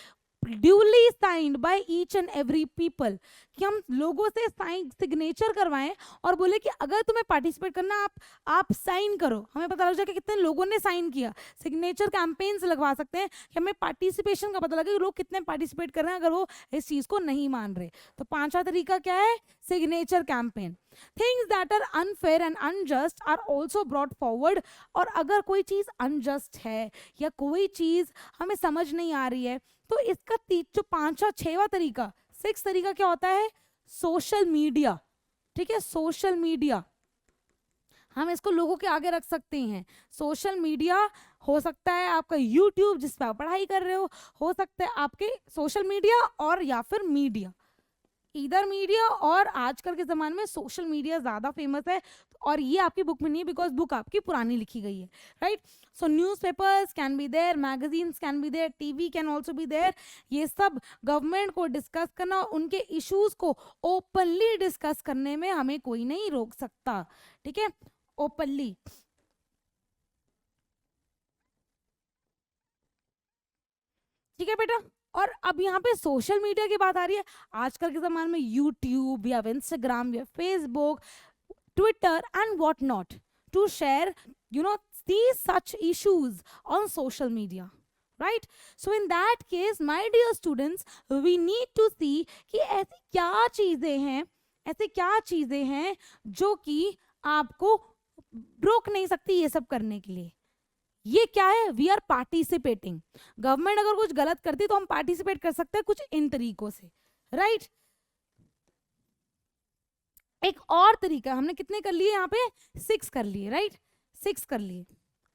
duly signed by each and every people, कि हम लोगों से साइन सिग्नेचर करवाएं और बोले कि अगर तुम्हें पार्टिसिपेट करना आप साइन करो, हमें पता लग जाए कि कितने लोगों ने साइन किया। सिग्नेचर कैंपेन्स लगवा सकते हैं कि हमें पार्टिसिपेशन का पता लगे कि लोग कितने पार्टिसिपेट कर रहे हैं, अगर वो इस चीज को नहीं मान रहे। तो पांचवा तरीका क्या है, signature campaign. Things that are unfair and unjust are also brought forward. और अगर कोई चीज अनजस्ट है या कोई चीज हमें समझ नहीं आ रही है, तो इसका जो पांचवा छठवां तरीका, सिक्स तरीका क्या होता है, सोशल मीडिया, ठीक है, सोशल मीडिया। हम इसको लोगों के आगे रख सकते हैं। सोशल मीडिया हो सकता है आपका यूट्यूब जिस पर आप पढ़ाई कर रहे हो सकता है आपके सोशल मीडिया और या फिर मीडिया, इधर मीडिया, और आजकल के ज़माने में सोशल मीडिया ज़्यादा फेमस है। और ये आपकी बुक में नहीं है बिकॉज बुक आपकी पुरानी लिखी गई है, right. So newspapers can be there, magazines can be there, TV can also be there. ये सब गवर्नमेंट को डिस्कस करना, उनके इश्यूज को ओपनली डिस्कस करने में हमें कोई नहीं रोक सकता, ठीक है, ओपनली। ठीक है बेटा। और अब यहाँ पे सोशल मीडिया की बात आ रही है। आजकल के ज़माने में यूट्यूब या इंस्टाग्राम या Facebook, Twitter and what not to share these such issues on social media, right? So in that case my dear students, we need to see कि ऐसी क्या चीज़ें हैं जो कि आपको रोक नहीं सकती ये सब करने के लिए। ये क्या है? We are participating. गवर्नमेंट अगर कुछ गलत करती तो हम पार्टिसिपेट कर सकते हैं कुछ इन तरीकों से, राइट। एक और तरीका, हमने कितने कर लिए यहाँ पे? 6 कर लिए, राइट, 6 कर लिए।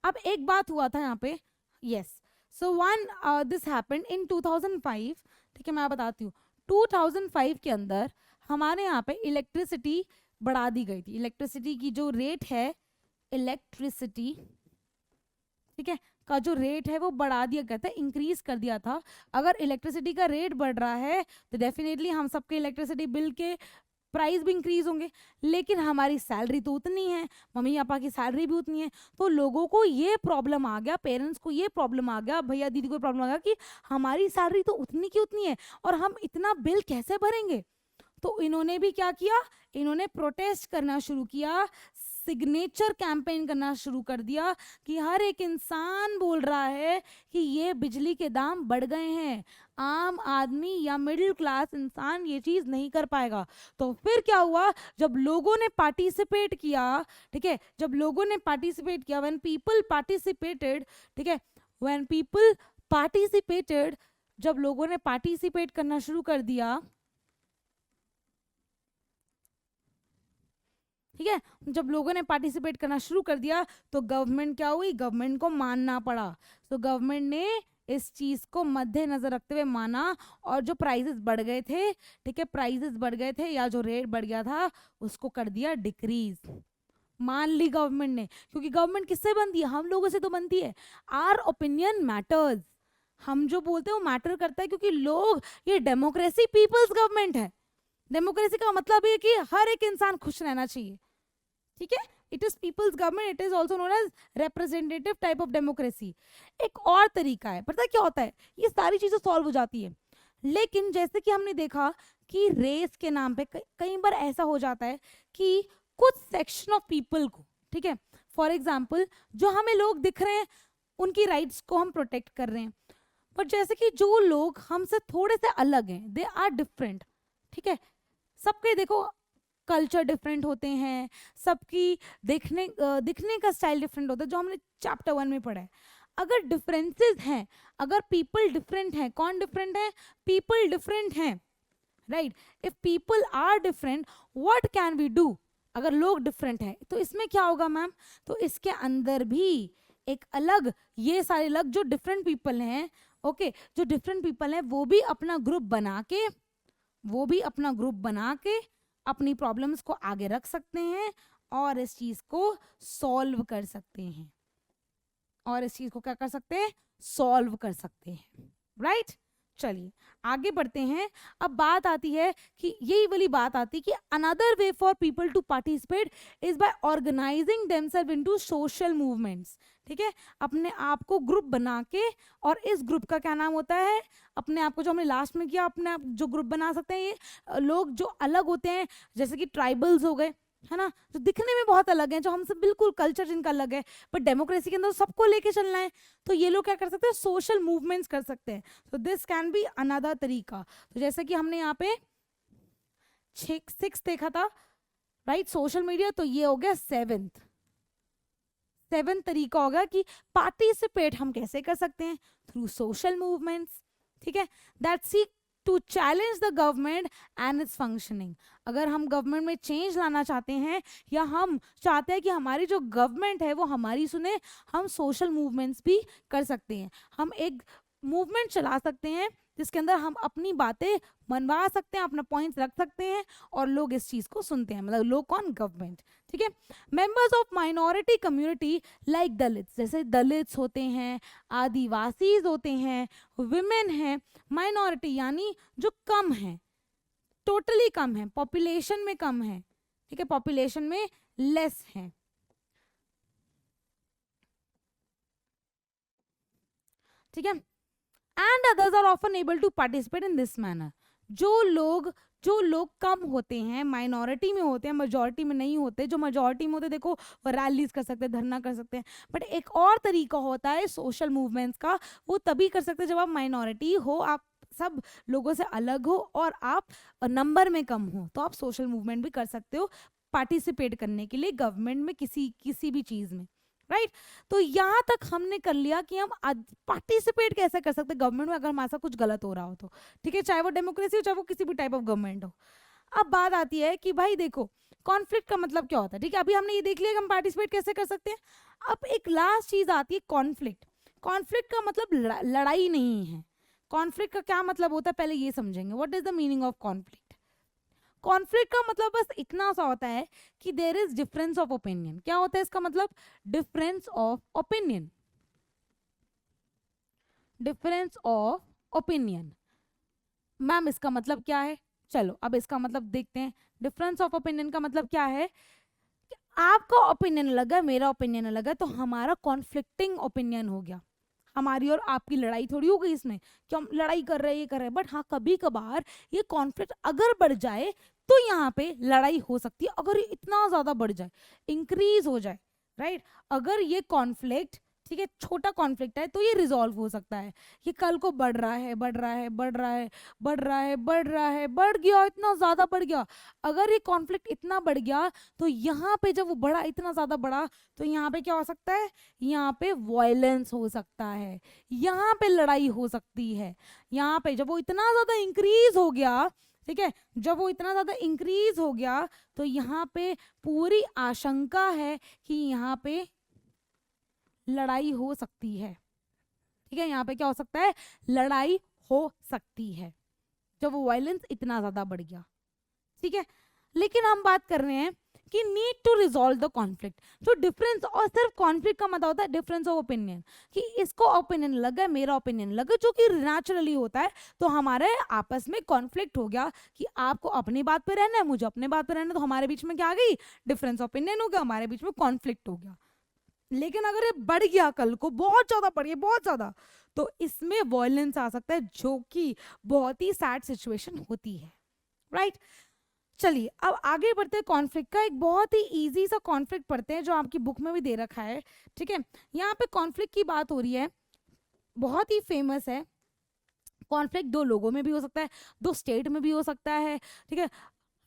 अब एक बात हुआ था यहाँ पे, yes, so one this happened in 2005, ठीक है, मैं बताती हूँ। 2005 के अंदर हमारे यहाँ पे इलेक्ट्रिसिटी बढ़ा दी गई थी। इलेक्ट्रिसिटी की जो रेट है, इलेक्ट्रिसिटी, ठीक है, का जो रेट है वो बढ़ा दिया गया था, इंक्रीज कर दिया था। अगर इलेक्ट्रिसिटी का रेट बढ़ रहा है तो डेफिनेटली हम सबके इलेक्ट्रिसिटी बिल के प्राइस भी इंक्रीज होंगे, लेकिन हमारी सैलरी तो उतनी है, मम्मी पापा की सैलरी भी उतनी है। तो लोगों को ये प्रॉब्लम आ गया, पेरेंट्स को ये प्रॉब्लम आ गया, भैया दीदी को प्रॉब्लम आ गया कि हमारी सैलरी तो उतनी की उतनी है और हम इतना बिल कैसे भरेंगे। तो इन्होंने भी क्या किया, इन्होंने प्रोटेस्ट करना शुरू किया, सिग्नेचर कैंपेन करना शुरू कर दिया कि हर एक इंसान बोल रहा है कि ये बिजली के दाम बढ़ गए हैं, आम आदमी या मिडिल क्लास इंसान ये चीज़ नहीं कर पाएगा। तो फिर क्या हुआ, जब लोगों ने पार्टिसिपेट किया, ठीक है, जब लोगों ने पार्टिसिपेट किया, व्हेन पीपल पार्टिसिपेटेड, ठीक है, व्हेन पीपल पार्टिसिपेटेड, जब लोगों ने पार्टिसिपेट करना शुरू कर दिया, ठीक है, जब लोगों ने पार्टिसिपेट करना शुरू कर दिया तो गवर्नमेंट क्या हुई, गवर्नमेंट को मानना पड़ा। तो गवर्नमेंट ने इस चीज को मद्देनजर रखते हुए माना और जो प्राइसेस बढ़ गए थे, ठीक है, प्राइसेस बढ़ गए थे या जो रेट बढ़ गया था उसको कर दिया डिक्रीज। मान ली गवर्नमेंट ने, क्योंकि गवर्नमेंट किससे बनती है, हम लोगों से तो बनती है। आर ओपिनियन मैटर्स, हम जो बोलते हैं वो मैटर करता है, क्योंकि लोग, ये डेमोक्रेसी पीपल्स गवर्नमेंट है। डेमोक्रेसी का मतलब है कि हर एक इंसान खुश रहना चाहिए, ठीक है, it is people's government, it is also known as representative type of democracy. एक और तरीका है, पता है क्या होता है, ये सारी चीजें सॉल्व हो जाती है, लेकिन जैसे कि हमने देखा कि रेस के नाम पे कई बार ऐसा हो जाता है कि कुछ सेक्शन ऑफ पीपल को, ठीक है, फॉर एग्जाम्पल जो हमें लोग दिख रहे हैं उनकी राइट्स को हम प्रोटेक्ट कर रहे हैं, पर जैसे कि जो लोग हमसे थोड़े से अलग हैं, दे आर डिफरेंट, ठीक है, सबके देखो कल्चर डिफरेंट होते हैं, सबकी दिखने का स्टाइल डिफरेंट होता है, जो हमने चैप्टर 1 में पढ़ा है। अगर डिफरेंसेस हैं, अगर पीपल डिफरेंट हैं, कौन डिफरेंट है, पीपल डिफरेंट हैं, right. If people are different what can we do, अगर लोग डिफरेंट हैं तो इसमें क्या होगा मैम, तो इसके अंदर भी एक अलग, ये सारे अलग जो डिफरेंट पीपल हैं, ओके, जो डिफरेंट पीपल हैं वो भी अपना ग्रुप बना के अपनी प्रॉब्लम्स को आगे रख सकते हैं और इस चीज को सॉल्व कर सकते हैं, और इस चीज को क्या कर सकते हैं, सॉल्व कर सकते हैं, राइट। चलिए आगे बढ़ते हैं। अब बात आती है कि यही वाली बात आती है कि another way for people to participate is by organising themselves into social movements, ठीक है, अपने आप को ग्रुप बना के, और इस ग्रुप का क्या नाम होता है, अपने आप को, जो हमने लास्ट में किया, अपने आप जो ग्रुप बना सकते हैं, ये लोग जो अलग होते हैं, जैसे कि ट्राइबल्स हो गए, है ना, जो दिखने में बहुत अलग हैं, जो हमसे बिल्कुल कल्चर जिनका अलग है, पर डेमोक्रेसी के अंदर सबको लेके चलना है, तो ये लोग क्या कर सकते हैं, सोशल मूवमेंट्स कर सकते हैं। तो दिस कैन बी अनदर तरीका। तो जैसे कि हमने यहाँ पे 6 देखा था, राइट, सोशल मीडिया, तो ये हो गया 7th तरीका होगा कि पार्टिसिपेट हम कैसे कर सकते हैं, थ्रू सोशल मूवमेंट्स, ठीक है, that's to challenge the government and its functioning. अगर हम गवर्नमेंट में चेंज लाना चाहते हैं या हम चाहते हैं कि हमारी जो गवर्नमेंट है वो हमारी सुने, हम सोशल मूवमेंट्स भी कर सकते हैं। हम एक मूवमेंट चला सकते हैं जिसके अंदर हम अपनी बातें मनवा सकते हैं, अपना पॉइंट्स रख सकते हैं और लोग इस चीज़ को सुनते हैं, मतलब लोग कौन, गवर्नमेंट। ठीक है। Members of minority community like Dalits, जैसे दलित्स होते हैं, आदिवासीज होते हैं, विमेन हैं, माइनॉरिटी यानी जो कम है, टोटली कम है, पॉपुलेशन में कम है, ठीक है, पॉपुलेशन में लेस है। ठीक है। And others are often able to participate in this manner. जो लोग कम होते हैं, माइनॉरिटी में होते हैं, मेजॉरिटी में नहीं होते। जो मेजॉरिटी में होते हैं, देखो वो रैलीज कर सकते हैं, धरना कर सकते हैं, बट एक और तरीका होता है सोशल मूवमेंट्स का, वो तभी कर सकते हैं जब आप माइनॉरिटी हो, आप सब लोगों से अलग हो और आप नंबर में कम हो, तो आप सोशल मूवमेंट भी कर सकते हो पार्टिसिपेट करने के लिए गवर्नमेंट में, किसी भी चीज़ में, राइट। तो यहाँ तक हमने कर लिया कि हम पार्टिसिपेट कैसे कर सकते हैं गवर्नमेंट में अगर हमारे साथ कुछ गलत हो रहा हो तो, ठीक है, चाहे वो डेमोक्रेसी हो, चाहे वो किसी भी टाइप ऑफ गवर्नमेंट हो। अब बात आती है कि भाई देखो कॉन्फ्लिक्ट का मतलब क्या होता है, ठीक है, अभी हमने ये देख लिया कि हम पार्टिसिपेट कैसे कर सकते हैं। अब एक लास्ट चीज आती है कॉन्फ्लिक्ट। कॉन्फ्लिक्ट का मतलब लड़ाई नहीं है। कॉन्फ्लिक्ट का क्या मतलब होता है पहले ये समझेंगे, what is the meaning of conflict. Conflict का मतलब बस इतना सा होता है कि there is difference of opinion. क्या होता है इसका मतलब, difference of opinion, difference of opinion. Ma'am इसका मतलब क्या है, चलो अब इसका मतलब देखते हैं। डिफरेंस ऑफ ओपिनियन का मतलब क्या है, आपका ओपिनियन अलग है, मेरा ओपिनियन अलग है, तो हमारा कॉन्फ्लिक्टिंग ओपिनियन हो गया। हमारी और आपकी लड़ाई थोड़ी हो गई इसमें कि हम लड़ाई कर रहे हैं, ये कर रहे हैं, बट हाँ कभी कभार ये कॉन्फ्लिक्ट अगर बढ़ जाए तो यहाँ पे लड़ाई हो सकती है। अगर ये इतना ज्यादा बढ़ जाए, इंक्रीज हो जाए, राइट, अगर ये कॉन्फ्लिक्ट, ठीक है, छोटा कॉन्फ्लिक्ट है तो ये रिजॉल्व हो सकता है। ये कल को बढ़ रहा है, बढ़ रहा है, बढ़ रहा है, बढ़ रहा है, बढ़ रहा है, बढ़ गया, इतना ज्यादा बढ़ गया। अगर ये कॉन्फ्लिक्ट इतना बढ़ गया तो यहाँ पे जब वो बढ़ा, इतना ज्यादा बढ़ा, तो यहाँ पे क्या हो सकता है, यहाँ पे वायलेंस हो सकता है, यहाँ पे लड़ाई हो सकती है। यहाँ पे जब वो इतना ज्यादा इंक्रीज हो गया, ठीक है, जब वो इतना ज्यादा इंक्रीज हो गया तो यहाँ पे पूरी आशंका है कि यहाँ पे लड़ाई हो सकती है। ठीक है, यहाँ पे क्या हो सकता है, लड़ाई हो सकती है जब वो वायलेंस इतना ज्यादा बढ़ गया। ठीक है, लेकिन हम बात कर रहे हैं कि need to resolve the conflict. जो डिफरेंस, और सिर्फ कॉन्फ्लिक्ट का मतलब होता है डिफरेंस ऑफ ओपिनियन, कि इसको ओपिनियन लगा है, मेरा ओपिनियन लगा, जो कि नेचुरली होता है। तो हमारे आपस में कॉन्फ्लिक्ट हो गया कि आपको अपनी बात पे रहना है, मुझे अपने बात पे रहना है, तो हमारे बीच में क्या आ गई, डिफरेंस ऑफ ओपिनियन हो गया, हमारे बीच में कॉन्फ्लिक्ट हो गया। लेकिन अगर ये बढ़ गया, कल को बहुत ज्यादा बढ़ गया, बहुत ज्यादा, तो इसमें वॉयलेंस आ सकता है, जो कि बहुत ही सैड सिचुएशन होती है, राइट। चलिए अब आगे बढ़ते हैं। कॉन्फ्लिक्ट का एक बहुत ही इजी सा कॉन्फ्लिक्ट पढ़ते हैं जो आपकी बुक में भी दे रखा है। ठीक है, यहाँ पे कॉन्फ्लिक्ट की बात हो रही है, बहुत ही फेमस है। कॉन्फ्लिक्ट दो लोगों में भी हो सकता है, दो स्टेट में भी हो सकता है, ठीक है,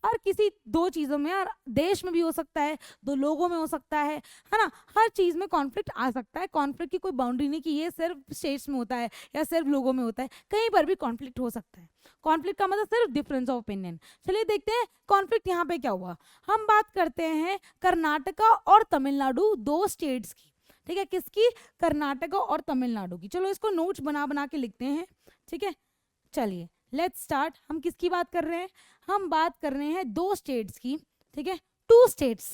हर किसी दो चीज़ों में, हर देश में भी हो सकता है, दो लोगों में हो सकता है ना, हर चीज़ में कॉन्फ्लिक्ट आ सकता है। कॉन्फ्लिक्ट की कोई बाउंड्री नहीं कि ये सिर्फ स्टेट्स में होता है या सिर्फ लोगों में होता है, कहीं पर भी कॉन्फ्लिक्ट हो सकता है। कॉन्फ्लिक्ट का मतलब सिर्फ डिफरेंस ऑफ ओपिनियन। चलिए देखते हैं कॉन्फ्लिक्ट यहाँ पे क्या हुआ। हम बात करते हैं कर्नाटका और तमिलनाडु, दो स्टेट्स की। ठीक है, किसकी, कर्नाटका और तमिलनाडु की। चलो इसको नोट्स बना बना के लिखते हैं। ठीक है, चलिए लेट्स स्टार्ट। हम किसकी बात कर रहे हैं, हम बात कर रहे हैं दो स्टेट्स की। ठीक है, two states.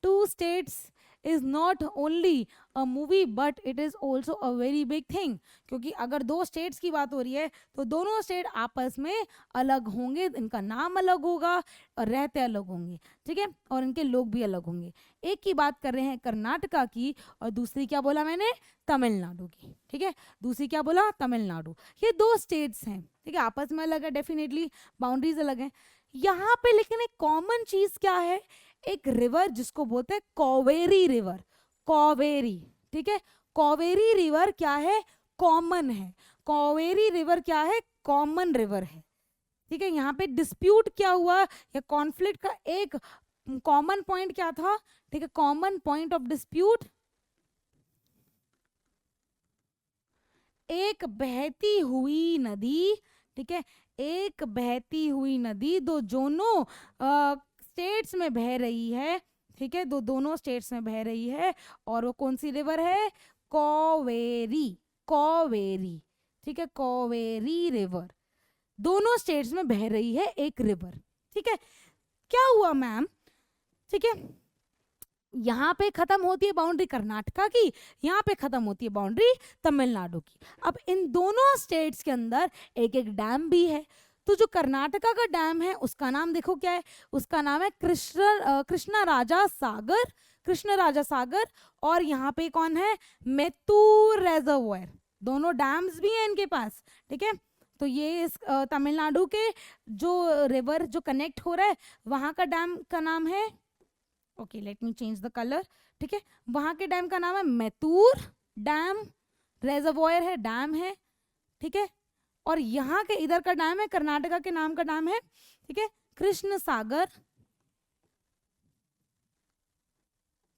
Two states is not only a movie but it is also a very big thing. क्योंकि अगर दो स्टेट्स की बात हो रही है तो दोनों स्टेट आपस में अलग होंगे, इनका नाम अलग होगा और रहते अलग होंगे। ठीक है, और इनके लोग भी अलग होंगे। एक की बात कर रहे हैं कर्नाटका की और दूसरी क्या बोला मैंने, तमिलनाडु की। ठीक है, दूसरी क्या बोला, तमिलनाडु। ये दो स्टेट्स हैं, ठीक है, आपस में अलग है, डेफिनेटली बाउंड्रीज अलग हैं यहाँ पे। लेकिन एक कॉमन चीज क्या है, एक रिवर जिसको बोलते हैं कावेरी रिवर। कावेरी, ठीक है, कावेरी रिवर क्या है, कॉमन है। कावेरी रिवर क्या है, कॉमन रिवर है। ठीक है, यहाँ पे डिस्प्यूट क्या हुआ या कॉन्फ्लिक्ट का एक कॉमन पॉइंट क्या था, ठीक है, कॉमन पॉइंट ऑफ डिस्प्यूट एक बहती हुई नदी, ठीक है, एक बहती हुई नदी दो दोनों स्टेट्स में बह रही है, ठीक है, दोनों स्टेट्स में बह रही है, और वो कौन सी रिवर है? कावेरी, कावेरी, ठीक है, कावेरी रिवर, दोनों स्टेट्स में बह रही है एक रिवर, ठीक है। क्या हुआ मैम, ठीक है, यहाँ पे खत्म होती है बाउंड्री कर्नाटका की, यहाँ पे खत्म होती है बाउंड्री तमिलनाडु की। अब इन दोनों स्टेट्स के अंदर एक एक डैम भी है। तो जो कर्नाटका का डैम है उसका नाम देखो क्या है, उसका नाम है कृष्णा राजा सागर, कृष्ण राजा सागर। और यहाँ पे कौन है? मेत्तूर रेजर्वोयर, दोनों डैम्स भी हैं इनके पास, ठीक है। तो ये इस तमिलनाडु के जो रिवर जो कनेक्ट हो रहा है वहां का डैम का नाम है, okay let me change the colour, ठीक है, वहां के डैम का नाम है मेत्तूर डैम, रेजर्वोयर है, डैम है, ठीक है। और यहाँ के इधर का डैम है, कर्नाटका के नाम का डैम है, ठीक है, कृष्ण सागर,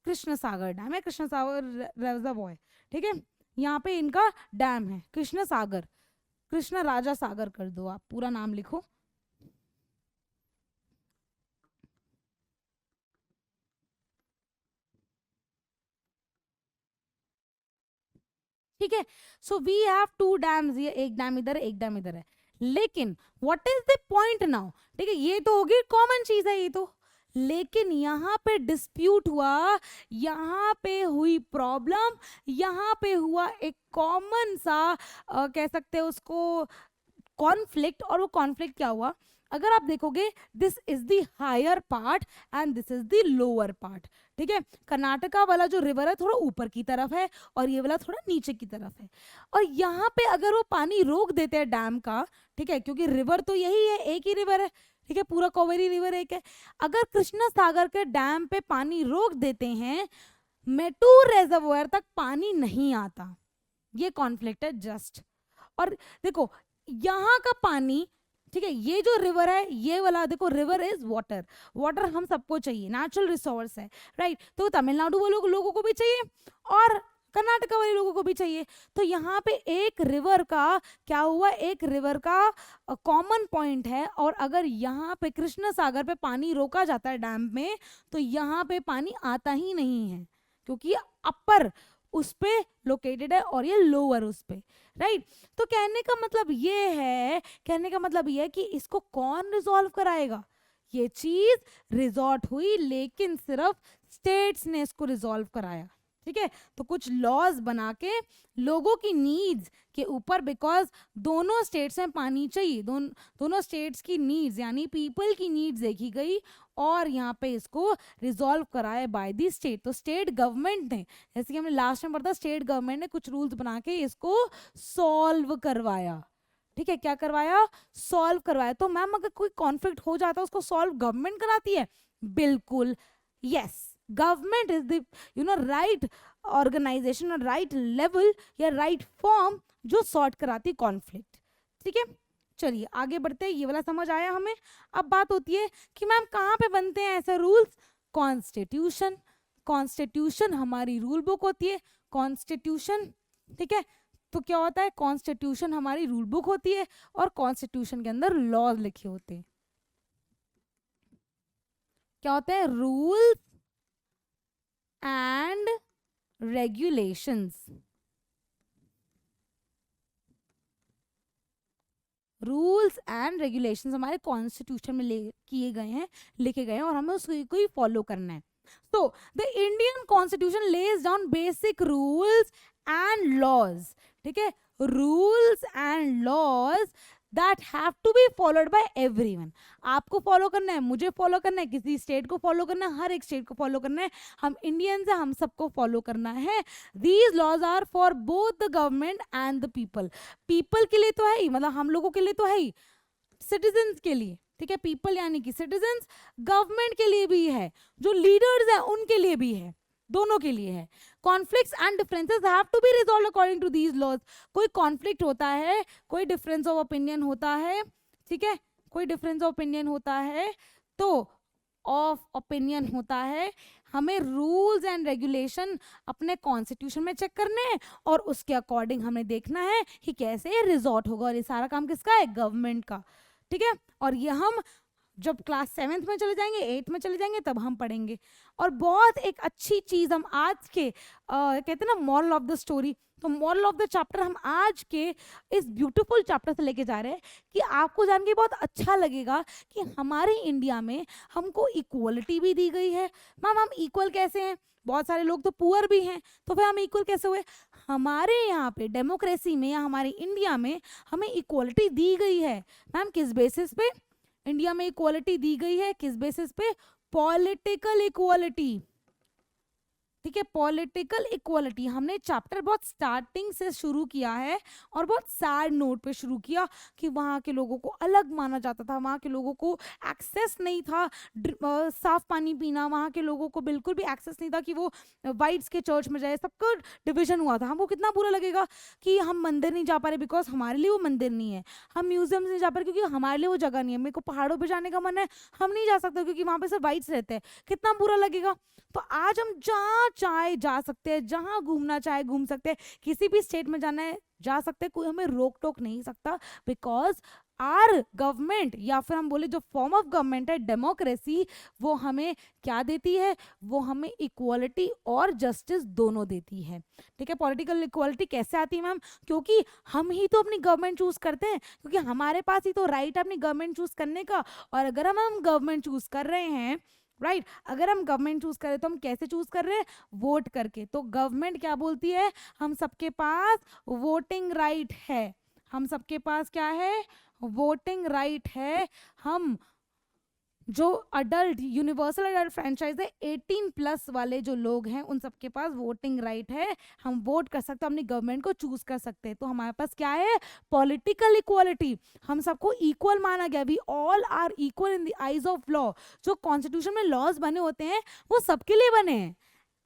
कृष्ण सागर डैम है, कृष्ण सागर रेजर्वोयर, ठीक है। यहाँ पे इनका डैम है कृष्ण सागर, कृष्ण राजा सागर कर दो, आप पूरा नाम लिखो, ठीक है। So we have two dams, ये एक डैम इधर है एक डैम इधर है, लेकिन what is the point now, ठीक है, ये तो होगी कॉमन चीज है ये तो, लेकिन यहाँ पे डिस्प्यूट हुआ, यहाँ पे हुई प्रॉब्लम, यहाँ पे हुआ एक कॉमन सा कह सकते हैं उसको कॉन्फ्लिक्ट। और वो कॉन्फ्लिक्ट क्या हुआ, अगर आप देखोगे this is the higher part and this is the lower part, ठीक है। कर्नाटका वाला जो रिवर है थोड़ा ऊपर की तरफ है और ये वाला थोड़ा नीचे की तरफ है। और यहाँ पे अगर वो पानी रोक देते हैं डैम का, ठीक है, क्योंकि रिवर तो यही है, एक ही रिवर है, ठीक है, पूरा कावेरी रिवर एक है। अगर कृष्णा सागर के डैम पे पानी रोक देते हैं, मेटूर रेजर्वोयर तक पानी नहीं आता, ये कॉन्फ्लिक्ट है जस्ट। और देखो यहाँ का पानी, ठीक है, ये जो रिवर है ये वाला देखो, रिवर इज वाटर, वाटर हम सबको चाहिए, नेचुरल रिसोर्स है, राइट। तो तमिलनाडु वालों लोगों को भी चाहिए और कर्नाटका वाले लोगों को भी चाहिए। तो यहाँ पे एक रिवर का क्या हुआ, एक रिवर का कॉमन पॉइंट है, और अगर यहाँ पे कृष्ण सागर पे पानी रोका जाता है डैम में, तो यहाँ पे पानी आता ही नहीं है, क्योंकि अपर उस पे लोकेटेड है और ये लोअर उस पे, राइट। तो कहने का मतलब ये है, कहने का मतलब ये है कि इसको कौन रिजॉल्व कराएगा, ये चीज रिजॉर्ट हुई, लेकिन सिर्फ स्टेट्स ने इसको रिजॉल्व कराया, ठीक है। तो कुछ लॉज बना के लोगों की नीड्स के ऊपर, बिकॉज दोनों स्टेट्स में पानी चाहिए, दोनों स्टेट्स की नीड्स यानी पीपल की नीड्स देखी गई और यहाँ पे इसको रिजॉल्व कराया बाय दी स्टेट। तो स्टेट गवर्नमेंट ने, जैसे कि हमने लास्ट में पढ़ा, स्टेट गवर्नमेंट ने कुछ रूल्स बना के इसको सॉल्व करवाया, ठीक है, क्या करवाया, सॉल्व करवाया। तो मैम अगर कोई कॉन्फ्लिक्ट हो जाता है उसको सॉल्व गवर्नमेंट कराती है, बिल्कुल yes, government is the right organisation और राइट लेवल या राइट फॉर्म जो सॉर्ट कराती कॉन्फ्लिक्ट, ठीक है। चलिए आगे बढ़ते हैं, ये वाला समझ आया हमें। अब बात होती है कि मैम कहाँ पे बनते हैं ऐसे रूल्स, कॉन्स्टिट्यूशन, कॉन्स्टिट्यूशन हमारी रूल बुक होती है, कॉन्स्टिट्यूशन, ठीक है। तो क्या होता है, कॉन्स्टिट्यूशन हमारी रूल बुक होती है और कॉन्स्टिट्यूशन के अंदर लॉज लिखे होते हैं, क्या होते हैं, rules and regulations, rules and regulations हमारे कॉन्स्टिट्यूशन में किए गए हैं, लिखे गए हैं, और हमें उसको ही फॉलो करना है। तो the Indian constitution lays down basic rules and laws, ठीक है, rules and laws that have to be followed by everyone. आपको फॉलो करना है, मुझे फॉलो करना है, किसी स्टेट को फॉलो करना है, हर एक स्टेट को फॉलो करना है, हम इंडियंस हैं, हम सबको फॉलो करना है। These laws are for both the government and the people, people के लिए तो है ही, मतलब हम लोगों के लिए तो है ही, सिटीजन्स के लिए, ठीक है, पीपल यानी कि सिटीजन्स, गवर्नमेंट के लिए भी है, जो लीडर्स हैं उनके लिए भी है, दोनों के लिए है। Conflicts and differences have to be resolved according to these laws, कोई कॉन्फ्लिक्ट होता है, कोई डिफरेंस ऑफ ओपिनियन होता है, ठीक है, कोई डिफरेंस ऑफ ओपिनियन होता है, तो ऑफ ओपिनियन होता है, हमें रूल्स एंड रेगुलेशन अपने कॉन्स्टिट्यूशन में चेक करने हैं और उसके अकॉर्डिंग हमें देखना है कि कैसे रिजॉर्ट होगा, और ये सारा काम किसका है, गवर्नमेंट का, ठीक है। और ये हम जब क्लास 7th में चले जाएंगे, 8th में चले जाएंगे, तब हम पढ़ेंगे। और बहुत एक अच्छी चीज हम आज के कहते हैं ना मॉरल ऑफ द स्टोरी, तो मॉरल ऑफ द चैप्टर हम आज के इस ब्यूटीफुल चैप्टर से लेके जा रहे हैं कि आपको जान के बहुत अच्छा लगेगा कि हमारे इंडिया में हमको इक्वलिटी भी दी गई है। मैम हम इक्वल कैसे हैं, बहुत सारे लोग तो पुअर भी हैं, तो फिर हम इक्वल कैसे हुए? हमारे यहाँ पे डेमोक्रेसी में या हमारे इंडिया में हमें इक्वलिटी दी गई है। मैम किस बेसिस पे इंडिया में इक्वालिटी दी गई है? किस बेसिस पे? पॉलिटिकल इक्वालिटी, ठीक है, पॉलिटिकल इक्वालिटी। हमने चैप्टर बहुत स्टार्टिंग से शुरू किया है और बहुत सैड नोट पे शुरू किया कि वहाँ के लोगों को अलग माना जाता था, वहाँ के लोगों को एक्सेस नहीं था साफ पानी पीना, वहाँ के लोगों को बिल्कुल भी एक्सेस नहीं था कि वो वाइट्स के चर्च में जाए, सबका डिविजन हुआ था। हमको कितना बुरा लगेगा कि हम मंदिर नहीं जा पा रहे बिकॉज हमारे लिए वो मंदिर नहीं है, हम म्यूजियम्स नहीं जा पा रहे क्योंकि हमारे लिए वो जगह नहीं है, मेरे को पहाड़ों पर जाने का मन है, हम नहीं जा सकते क्योंकि वहाँ पे सिर्फ वाइट्स रहते हैं, कितना बुरा लगेगा। तो आज हम जहाँ चाहे जा सकते हैं, जहाँ घूमना चाहे घूम सकते हैं, किसी भी स्टेट में जाना है जा सकते हैं, कोई हमें रोक टोक नहीं सकता, बिकॉज आर गवर्नमेंट या फिर हम बोले जो फॉर्म ऑफ गवर्नमेंट है डेमोक्रेसी, वो हमें क्या देती है? वो हमें इक्वालिटी और जस्टिस दोनों देती है, ठीक है। पॉलिटिकल इक्वालिटी कैसे आती है मैम? क्योंकि हम ही तो अपनी गवर्नमेंट चूज करते हैं, क्योंकि हमारे पास ही तो राइट है अपनी गवर्नमेंट चूज करने का। और अगर हम गवर्नमेंट चूज कर रहे हैं, राइट अगर हम गवर्नमेंट चूज करें तो हम कैसे चूज कर रहे हैं? वोट करके। तो गवर्नमेंट क्या बोलती है? हम सबके पास वोटिंग राइट है, हम सबके पास क्या है? वोटिंग राइट है। हम जो अडल्ट यूनिवर्सल अडल्ट फ्रेंचाइज है 18+ वाले जो लोग हैं उन सबके पास वोटिंग राइट है, हम वोट कर सकते हैं, अपनी गवर्नमेंट को चूज कर सकते हैं। तो हमारे पास क्या है? पॉलिटिकल इक्वालिटी, हम सबको इक्वल माना गया, we all are equal in the eyes of law. जो कॉन्स्टिट्यूशन में लॉज बने होते हैं वो सबके लिए बने हैं,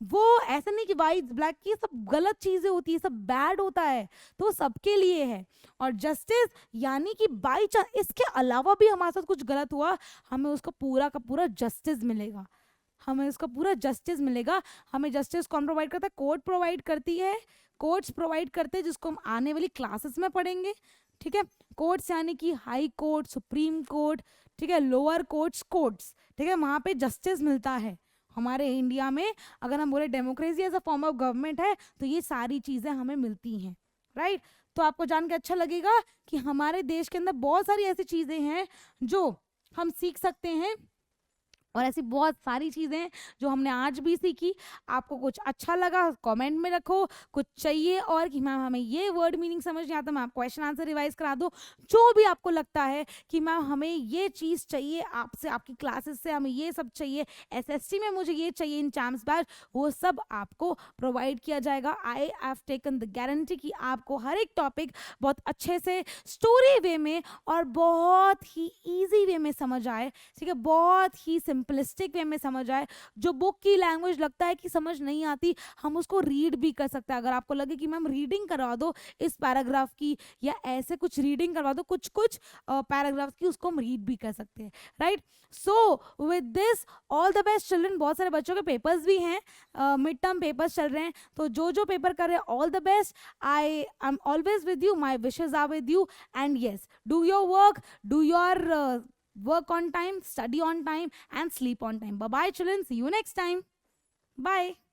वो ऐसा नहीं कि वाइट ब्लैक की सब गलत चीजें होती है, सब बैड होता है, तो सबके लिए है। और जस्टिस यानी कि बाई चांस इसके अलावा भी हमारे साथ कुछ गलत हुआ, हमें उसका पूरा का पूरा जस्टिस मिलेगा, हमें उसका पूरा जस्टिस मिलेगा। हमें जस्टिस कौन प्रोवाइड करता है? कोर्ट प्रोवाइड करती है, कोर्ट्स प्रोवाइड करते हैं, जिसको हम आने वाली क्लासेस में पढ़ेंगे, ठीक है। कोर्ट्स यानी कि हाई कोर्ट, सुप्रीम कोर्ट, ठीक है, लोअर कोर्ट्स, कोर्ट्स, ठीक है, वहां पे जस्टिस मिलता है। हमारे इंडिया में अगर हम बोले democracy as a form of government है तो ये सारी चीजें हमें मिलती हैं, राइट। तो आपको जान के अच्छा लगेगा कि हमारे देश के अंदर बहुत सारी ऐसी चीजें हैं जो हम सीख सकते हैं, और ऐसी बहुत सारी चीज़ें जो हमने आज भी सीखी। आपको कुछ अच्छा लगा कमेंट में रखो, कुछ चाहिए और कि मैम हमें ये वर्ड मीनिंग समझ नहीं आता, मैं आप क्वेश्चन आंसर रिवाइज करा दो। जो भी आपको लगता है कि मैम हमें ये चीज़ चाहिए आपसे, आपकी क्लासेस से हमें ये सब चाहिए, एसएसटी में मुझे ये चाहिए इन चैम्प्स बैच, वो सब आपको प्रोवाइड किया जाएगा। I have taken the guarantee कि आपको हर एक टॉपिक बहुत अच्छे से स्टोरी वे में और बहुत ही ईजी वे में समझ आए, ठीक है, बहुत ही सिंपलिस्टिक वे में समझ आए। जो बुक की लैंग्वेज लगता है कि समझ नहीं आती, हम उसको रीड भी कर सकते हैं। अगर आपको लगे कि मैम रीडिंग करवा दो इस पैराग्राफ की या ऐसे कुछ रीडिंग करवा दो कुछ कुछ पैराग्राफ की, उसको हम रीड भी कर सकते हैं, right. So with this all the best children. बहुत सारे बच्चों के पेपर्स भी हैं, मिड टर्म पेपर्स चल रहे हैं, तो जो जो पेपर कर रहे हैं all the best. I am always with you, my wishes are with you, and yes, do your work, do your work on time, study on time, and sleep on time. Bye bye children, see you next time. Bye.